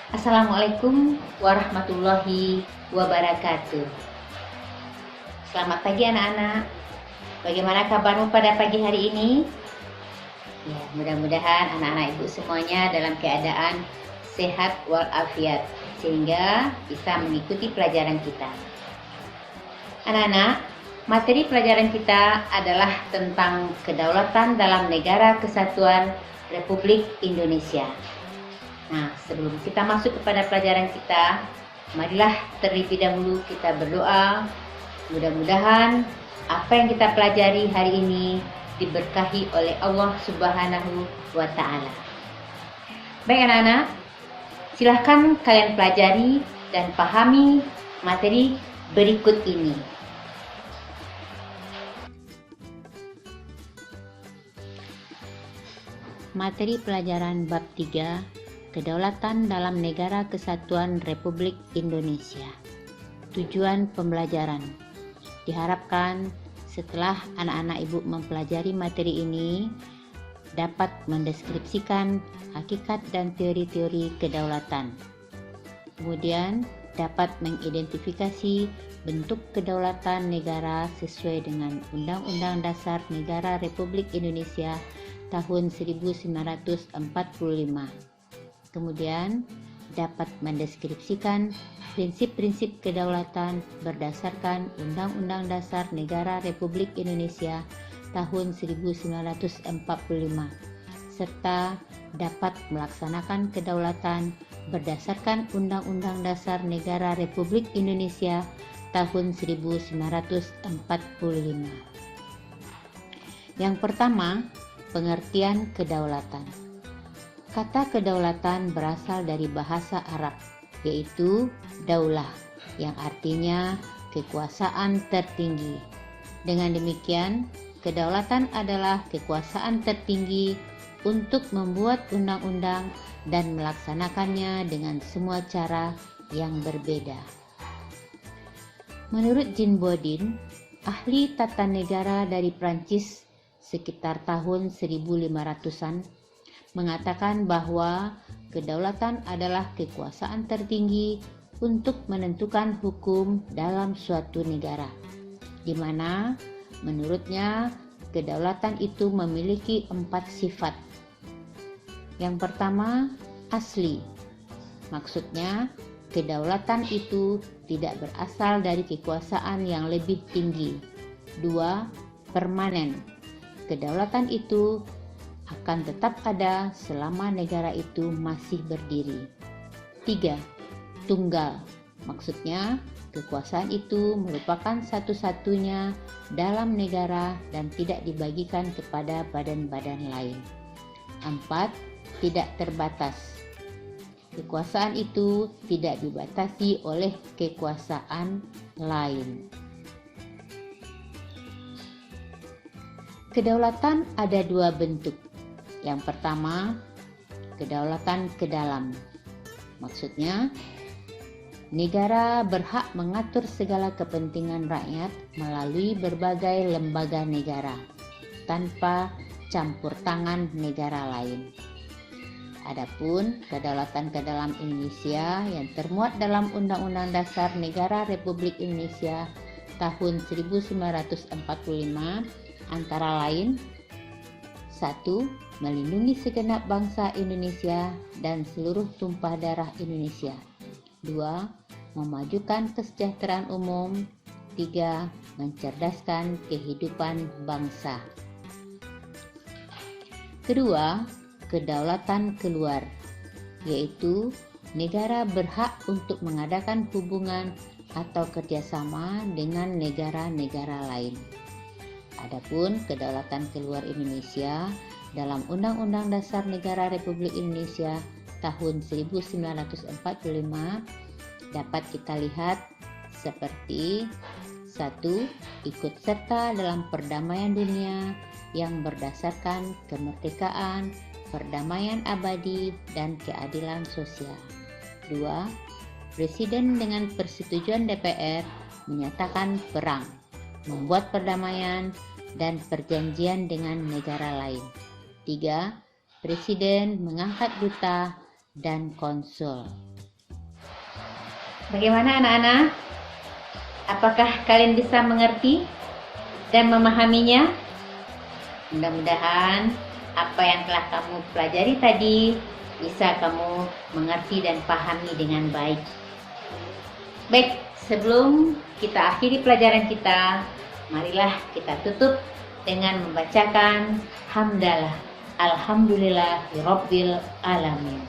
Assalamualaikum warahmatullahi wabarakatuh. Selamat pagi anak-anak. Bagaimana kabarmu pada pagi hari ini? Ya, mudah-mudahan anak-anak ibu semuanya dalam keadaan sehat walafiat sehingga bisa mengikuti pelajaran kita. Anak-anak, materi pelajaran kita adalah tentang kedaulatan dalam Negara Kesatuan Republik Indonesia. Nah, sebelum kita masuk kepada pelajaran kita, marilah terlebih dahulu kita berdoa. Mudah-mudahan apa yang kita pelajari hari ini diberkahi oleh Allah Subhanahu wa Ta'ala. Baik anak-anak, silahkan kalian pelajari dan pahami materi berikut ini. Materi pelajaran bab 3, Kedaulatan dalam Negara Kesatuan Republik Indonesia. Tujuan pembelajaran. Diharapkan setelah anak-anak ibu mempelajari materi ini dapat mendeskripsikan hakikat dan teori-teori kedaulatan. Kemudian dapat mengidentifikasi bentuk kedaulatan negara sesuai dengan Undang-Undang Dasar Negara Republik Indonesia tahun 1945. Kemudian dapat mendeskripsikan prinsip-prinsip kedaulatan berdasarkan Undang-Undang Dasar Negara Republik Indonesia tahun 1945 serta dapat melaksanakan kedaulatan berdasarkan Undang-Undang Dasar Negara Republik Indonesia tahun 1945. Yang pertama, pengertian kedaulatan. Kata kedaulatan berasal dari bahasa Arab, yaitu daulah, yang artinya kekuasaan tertinggi. Dengan demikian, kedaulatan adalah kekuasaan tertinggi untuk membuat undang-undang dan melaksanakannya dengan semua cara yang berbeda. Menurut Jean Bodin, ahli tata negara dari Prancis sekitar tahun 1500-an, mengatakan bahwa kedaulatan adalah kekuasaan tertinggi untuk menentukan hukum dalam suatu negara, di mana menurutnya kedaulatan itu memiliki 4 sifat. Yang pertama, asli. Maksudnya, kedaulatan itu tidak berasal dari kekuasaan yang lebih tinggi. 2. Permanen. Kedaulatan itu akan tetap ada selama negara itu masih berdiri. 3. Tunggal. Maksudnya, kekuasaan itu merupakan satu-satunya dalam negara dan tidak dibagikan kepada badan-badan lain. 4. Tidak terbatas. Kekuasaan itu tidak dibatasi oleh kekuasaan lain. Kedaulatan ada 2 bentuk. Yang pertama, kedaulatan ke dalam. Maksudnya, negara berhak mengatur segala kepentingan rakyat melalui berbagai lembaga negara, tanpa campur tangan negara lain. Adapun kedaulatan ke dalam Indonesia yang termuat dalam Undang-Undang Dasar Negara Republik Indonesia tahun 1945 antara lain: 1. Melindungi segenap bangsa Indonesia dan seluruh tumpah darah Indonesia. 2. Memajukan kesejahteraan umum. 3. Mencerdaskan kehidupan bangsa. Kedua, kedaulatan keluar, yaitu negara berhak untuk mengadakan hubungan atau kerjasama dengan negara-negara lain. Adapun kedaulatan keluar Indonesia dalam Undang-Undang Dasar Negara Republik Indonesia tahun 1945 dapat kita lihat seperti: 1. Ikut serta dalam perdamaian dunia yang berdasarkan kemerdekaan, perdamaian abadi, dan keadilan sosial. 2. Presiden dengan persetujuan DPR menyatakan perang, membuat perdamaian, dan perjanjian dengan negara lain. 3. Presiden mengangkat duta dan konsul. Bagaimana anak-anak? Apakah kalian bisa mengerti dan memahaminya? Mudah-mudahan apa yang telah kamu pelajari tadi bisa kamu mengerti dan pahami dengan baik. Baik, sebelum kita akhiri pelajaran kita, marilah kita tutup dengan membacakan hamdalah. Alhamdulillahirabbil alamin.